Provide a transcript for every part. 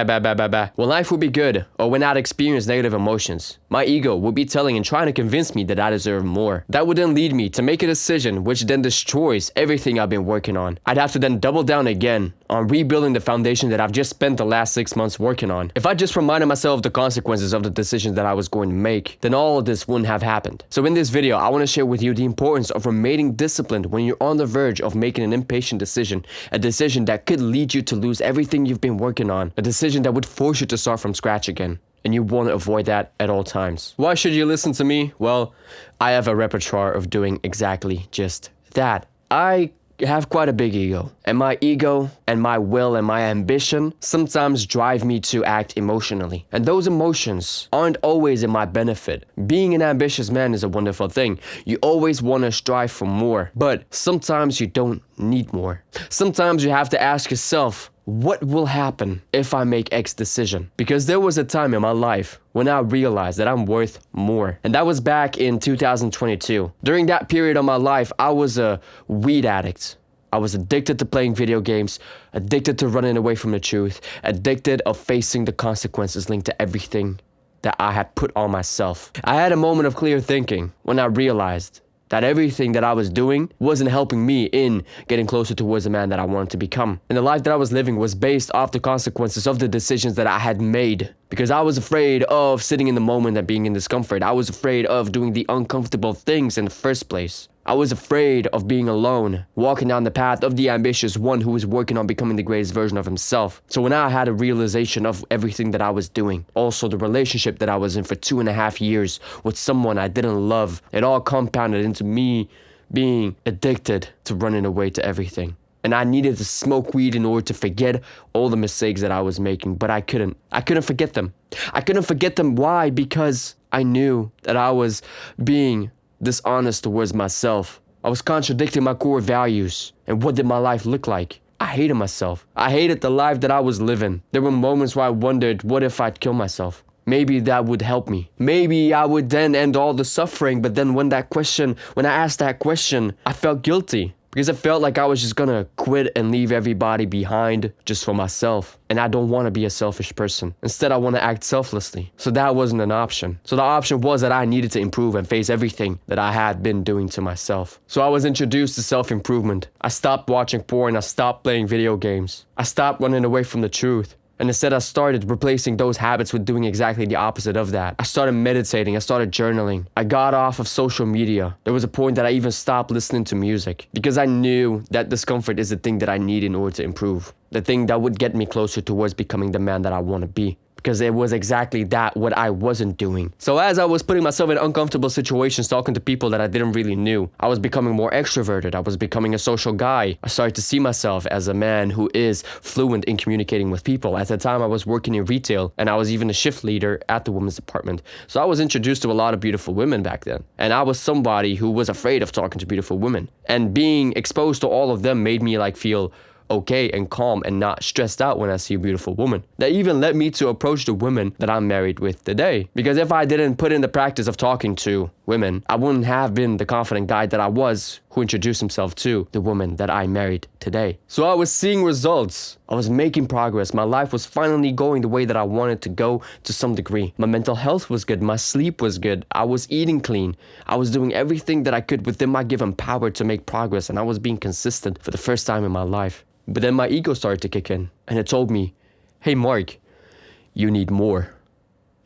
when life would be good or when I'd experience negative emotions, my ego would be telling and trying to convince me that I deserve more. That would then lead me to make a decision which then destroys everything I've been working on. I'd have to then double down again on rebuilding the foundation that I've just spent the last 6 months working on. If I just reminded myself of the consequences of the decisions that I was going to make, then all of this wouldn't have happened. So in this video, I want to share with you the importance of remaining disciplined when you're on the verge of making an impatient decision, a decision that could lead you to lose everything you've been working on, a decision that would force you to start from scratch again. And you want to avoid that at all times. Why should you listen to me? Well, I have a repertoire of doing exactly just that. I have quite a big ego, and my ego and my will and my ambition sometimes drive me to act emotionally, and those emotions aren't always in my benefit. Being an ambitious man is a wonderful thing. You always want to strive for more, but sometimes you don't need more. Sometimes you have to ask yourself, what will happen if I make X decision? Because there was a time in my life when I realized that I'm worth more. And that was back in 2022. During that period of my life, I was a weed addict. I was addicted to playing video games, addicted to running away from the truth, addicted of facing the consequences linked to everything that I had put on myself. I had a moment of clear thinking when I realized that everything that I was doing wasn't helping me in getting closer towards the man that I wanted to become. And the life that I was living was based off the consequences of the decisions that I had made. Because I was afraid of sitting in the moment and being in discomfort. I was afraid of doing the uncomfortable things in the first place. I was afraid of being alone, walking down the path of the ambitious one who was working on becoming the greatest version of himself. So when I had a realization of everything that I was doing, also the relationship that I was in for 2.5 years with someone I didn't love, it all compounded into me being addicted to running away to everything. And I needed to smoke weed in order to forget all the mistakes that I was making, but I couldn't. I couldn't forget them. I couldn't forget them. Why? Because I knew that I was being dishonest towards myself. I was contradicting my core values. And what did my life look like? I hated myself. I hated the life that I was living. There were moments where I wondered, what if I'd kill myself? Maybe that would help me. Maybe I would then end all the suffering. But then when I asked that question, I felt guilty. Because it felt like I was just gonna quit and leave everybody behind just for myself. And I don't want to be a selfish person. Instead, I want to act selflessly. So that wasn't an option. So the option was that I needed to improve and face everything that I had been doing to myself. So I was introduced to self-improvement. I stopped watching porn. I stopped playing video games. I stopped running away from the truth. And instead, I started replacing those habits with doing exactly the opposite of that. I started meditating. I started journaling. I got off of social media. There was a point that I even stopped listening to music because I knew that discomfort is the thing that I need in order to improve. The thing that would get me closer towards becoming the man that I want to be. Because it was exactly that what I wasn't doing. So as I was putting myself in uncomfortable situations, talking to people that I didn't really knew, I was becoming more extroverted. I was becoming a social guy. I started to see myself as a man who is fluent in communicating with people. At the time, I was working in retail, and I was even a shift leader at the women's department. So I was introduced to a lot of beautiful women back then. And I was somebody who was afraid of talking to beautiful women. And being exposed to all of them made me feel okay and calm and not stressed out when I see a beautiful woman. That even led me to approach the women that I'm married with today. Because if I didn't put in the practice of talking to women, I wouldn't have been the confident guy that I was who introduced himself to the woman that I married today. So I was seeing results. I was making progress. My life was finally going the way that I wanted to go to some degree. My mental health was good. My sleep was good. I was eating clean. I was doing everything that I could within my given power to make progress, and I was being consistent for the first time in my life. But then my ego started to kick in, and it told me, hey Mark, you need more.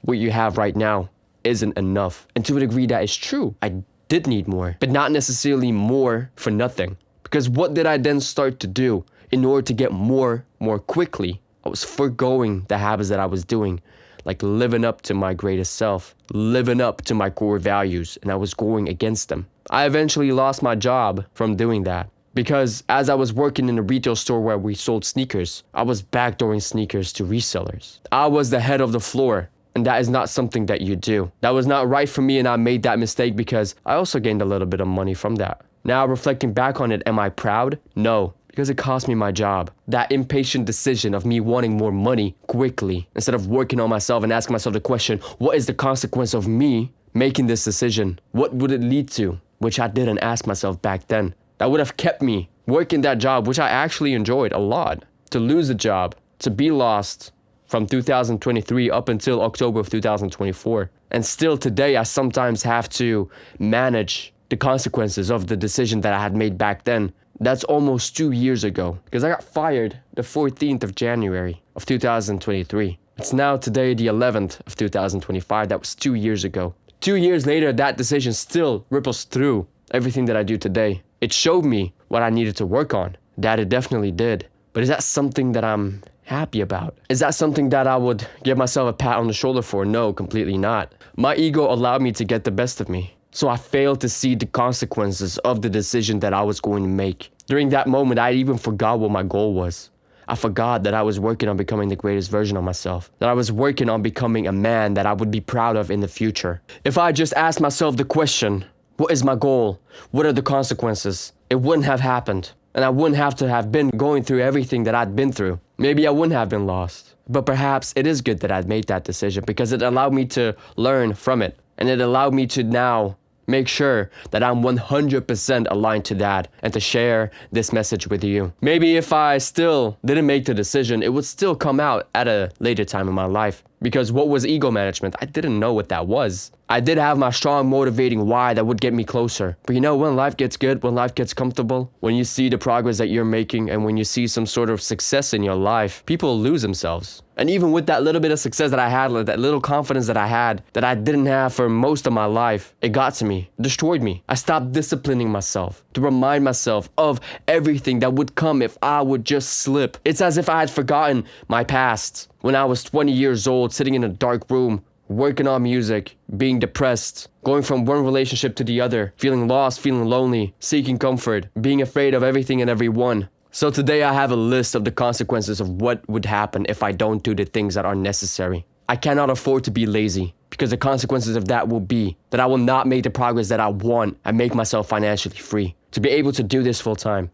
What you have right now isn't enough. And to a degree that is true. I did need more, but not necessarily more for nothing. Because what did I then start to do in order to get more quickly? I was foregoing the habits that I was doing, like living up to my greatest self, living up to my core values, and I was going against them. I eventually lost my job from doing that. Because as I was working in a retail store where we sold sneakers, I was backdooring sneakers to resellers. I was the head of the floor, and that is not something that you do. That was not right for me, and I made that mistake because I also gained a little bit of money from that. Now, reflecting back on it, am I proud? No, because it cost me my job. That impatient decision of me wanting more money quickly, instead of working on myself and asking myself the question, what is the consequence of me making this decision? What would it lead to? Which I didn't ask myself back then. That would have kept me working that job, which I actually enjoyed a lot. To lose a job, to be lost, from 2023 up until October of 2024. And still today, I sometimes have to manage the consequences of the decision that I had made back then. That's almost 2 years ago, because I got fired the 14th of January of 2023. It's now today the 11th of 2025. That was 2 years ago. 2 years later, that decision still ripples through everything that I do today. It showed me what I needed to work on. That it definitely did. But is that something that I'm happy about? Is that something that I would give myself a pat on the shoulder for? No, completely not. My ego allowed me to get the best of me. So I failed to see the consequences of the decision that I was going to make. During that moment, I even forgot what my goal was. I forgot that I was working on becoming the greatest version of myself. That I was working on becoming a man that I would be proud of in the future. If I just asked myself the question, what is my goal? What are the consequences? It wouldn't have happened. And I wouldn't have to have been going through everything that I'd been through. Maybe I wouldn't have been lost. But perhaps it is good that I'd made that decision because it allowed me to learn from it. And it allowed me to now make sure that I'm 100% aligned to that and to share this message with you. Maybe if I still didn't make the decision, it would still come out at a later time in my life. Because what was ego management? I didn't know what that was. I did have my strong motivating why that would get me closer. But you know, when life gets good, when life gets comfortable, when you see the progress that you're making and when you see some sort of success in your life, people lose themselves. And even with that little bit of success that I had, like that little confidence that I had, that I didn't have for most of my life, it got to me, destroyed me. I stopped disciplining myself to remind myself of everything that would come if I would just slip. It's as if I had forgotten my past. When I was 20 years old, sitting in a dark room, working on music, being depressed, going from one relationship to the other, feeling lost, feeling lonely, seeking comfort, being afraid of everything and everyone. So today I have a list of the consequences of what would happen if I don't do the things that are necessary. I cannot afford to be lazy because the consequences of that will be that I will not make the progress that I want and make myself financially free to be able to do this full time.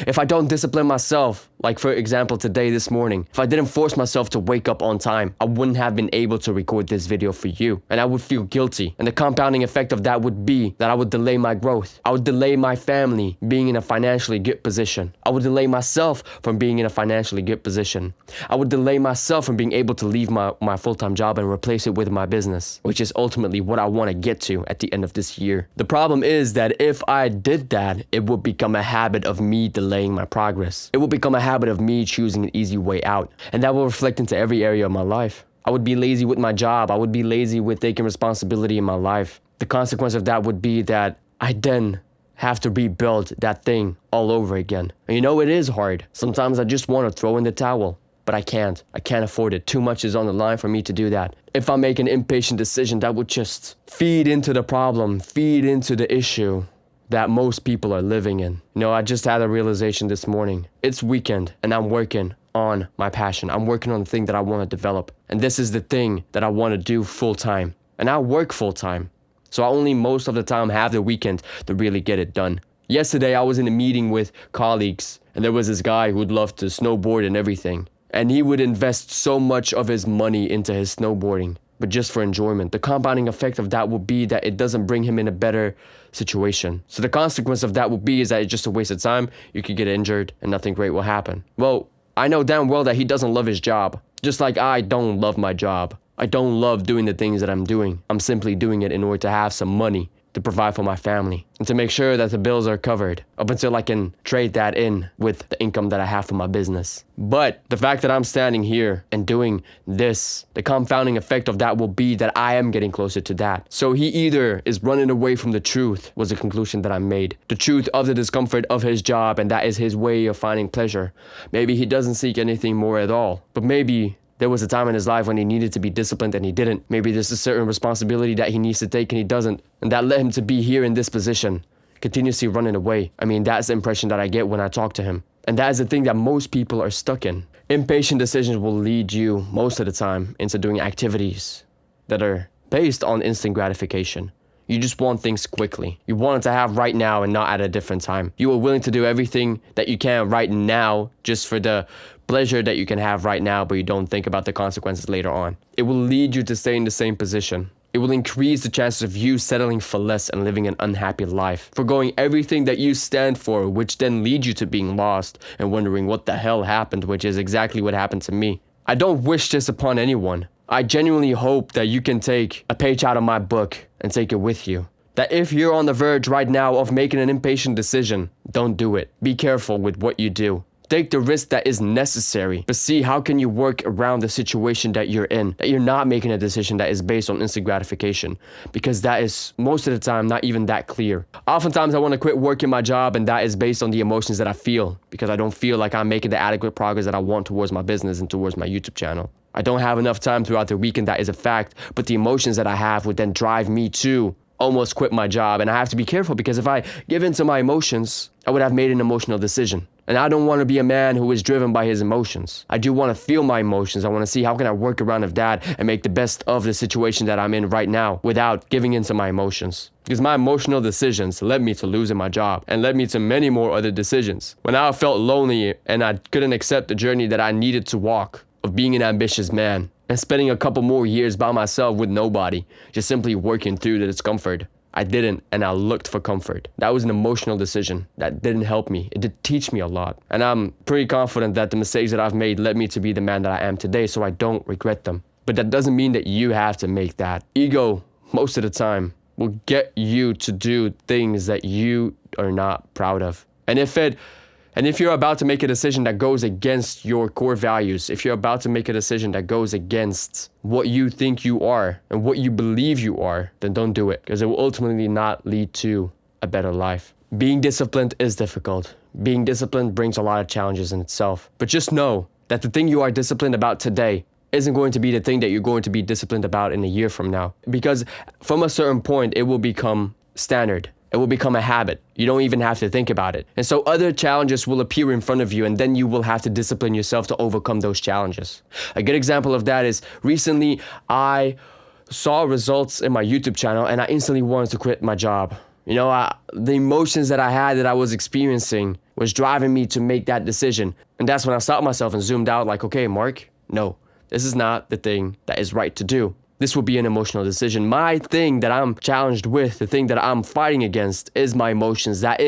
If I don't discipline myself, like for example today, this morning, if I didn't force myself to wake up on time, I wouldn't have been able to record this video for you. And I would feel guilty. And the compounding effect of that would be that I would delay my growth. I would delay my family being in a financially good position. I would delay myself from being in a financially good position. I would delay myself from being able to leave my full-time job and replace it with my business, which is ultimately what I want to get to at the end of this year. The problem is that if I did that, it would become a habit of me delaying my progress. It will become a habit of me choosing an easy way out, and that will reflect into every area of my life. I would be lazy with my job. I would be lazy with taking responsibility in my life. The consequence of that would be that I then have to rebuild that thing all over again. And you know, it is hard. Sometimes I just want to throw in the towel, but I can't. I can't afford it. Too much is on the line for me to do that. If I make an impatient decision, that would just feed into the problem, feed into the issue that most people are living in. You know, I just had a realization this morning. It's weekend and I'm working on my passion. I'm working on the thing that I want to develop. And this is the thing that I want to do full time. And I work full time. So I only most of the time have the weekend to really get it done. Yesterday, I was in a meeting with colleagues and there was this guy who would love to snowboard and everything. And he would invest so much of his money into his snowboarding, but just for enjoyment. The compounding effect of that would be that it doesn't bring him in a better situation. So the consequence of that would be is that it's just a waste of time. You could get injured and nothing great will happen. Well, I know damn well that he doesn't love his job. Just like I don't love my job. I don't love doing the things that I'm doing. I'm simply doing it in order to have some money to provide for my family and to make sure that the bills are covered up until I can trade that in with the income that I have from my business. But the fact that I'm standing here and doing this, the compounding effect of that will be that I am getting closer to that. So he either is running away from the truth, was the conclusion that I made. The truth of the discomfort of his job, and that is his way of finding pleasure. Maybe he doesn't seek anything more at all, but maybe there was a time in his life when he needed to be disciplined and he didn't. Maybe there's a certain responsibility that he needs to take and he doesn't. And that led him to be here in this position, continuously running away. I mean, that's the impression that I get when I talk to him. And that is the thing that most people are stuck in. Impatient decisions will lead you most of the time into doing activities that are based on instant gratification. You just want things quickly. You want it to have right now and not at a different time. You are willing to do everything that you can right now just for the pleasure that you can have right now, but you don't think about the consequences later on. It will lead you to stay in the same position. It will increase the chances of you settling for less and living an unhappy life, forgoing everything that you stand for, which then leads you to being lost and wondering what the hell happened, which is exactly what happened to me. I don't wish this upon anyone. I genuinely hope that you can take a page out of my book and take it with you. That if you're on the verge right now of making an impatient decision, don't do it. Be careful with what you do. Take the risk that is necessary, but see how can you work around the situation that you're in, that you're not making a decision that is based on instant gratification, because that is most of the time not even that clear. Oftentimes I want to quit working my job, and that is based on the emotions that I feel, because I don't feel like I'm making the adequate progress that I want towards my business and towards my YouTube channel. I don't have enough time throughout the weekend, that is a fact, but the emotions that I have would then drive me to almost quit my job, and I have to be careful, because if I give in to my emotions, I would have made an emotional decision. And I don't want to be a man who is driven by his emotions. I do want to feel my emotions. I want to see how can I work around of that and make the best of the situation that I'm in right now without giving in to my emotions. Because my emotional decisions led me to losing my job and led me to many more other decisions. When I felt lonely and I couldn't accept the journey that I needed to walk of being an ambitious man and spending a couple more years by myself with nobody, just simply working through the discomfort. I didn't, and I looked for comfort. That was an emotional decision that didn't help me. It did teach me a lot. And I'm pretty confident that the mistakes that I've made led me to be the man that I am today, so I don't regret them. But that doesn't mean that you have to make that. Ego, most of the time, will get you to do things that you are not proud of. And if you're about to make a decision that goes against your core values, if you're about to make a decision that goes against what you think you are and what you believe you are, then don't do it, because it will ultimately not lead to a better life. Being disciplined is difficult. Being disciplined brings a lot of challenges in itself. But just know that the thing you are disciplined about today isn't going to be the thing that you're going to be disciplined about in a year from now. Because from a certain point, it will become standard. It will become a habit. You don't even have to think about it. And so other challenges will appear in front of you, and then you will have to discipline yourself to overcome those challenges. A good example of that is recently I saw results in my YouTube channel and I instantly wanted to quit my job. You know, the emotions that I had that I was experiencing was driving me to make that decision. And that's when I stopped myself and zoomed out like, okay, Mark, no, this is not the thing that is right to do. This will be an emotional decision. My thing that I'm challenged with, the thing that I'm fighting against is my emotions. That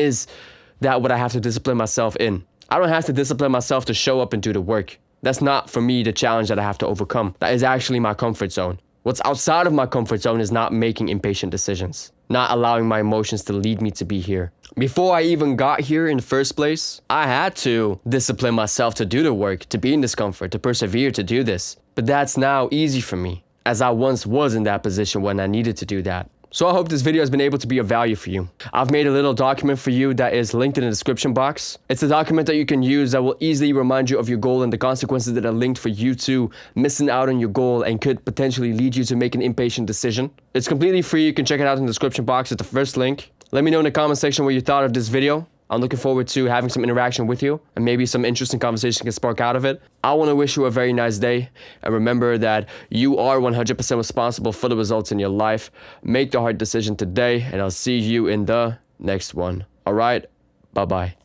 what I have to discipline myself in. I don't have to discipline myself to show up and do the work. That's not for me the challenge that I have to overcome. That is actually my comfort zone. What's outside of my comfort zone is not making impatient decisions, not allowing my emotions to lead me to be here. Before I even got here in the first place, I had to discipline myself to do the work, to be in discomfort, to persevere, to do this. But that's now easy for me, as I once was in that position when I needed to do that. So I hope this video has been able to be of value for you. I've made a little document for you that is linked in the description box. It's a document that you can use that will easily remind you of your goal and the consequences that are linked for you to missing out on your goal and could potentially lead you to make an impatient decision. It's completely free. You can check it out in the description box. It's the first link. Let me know in the comment section what you thought of this video. I'm looking forward to having some interaction with you, and maybe some interesting conversation can spark out of it. I want to wish you a very nice day, and remember that you are 100% responsible for the results in your life. Make the hard decision today, and I'll see you in the next one. All right? Bye-bye.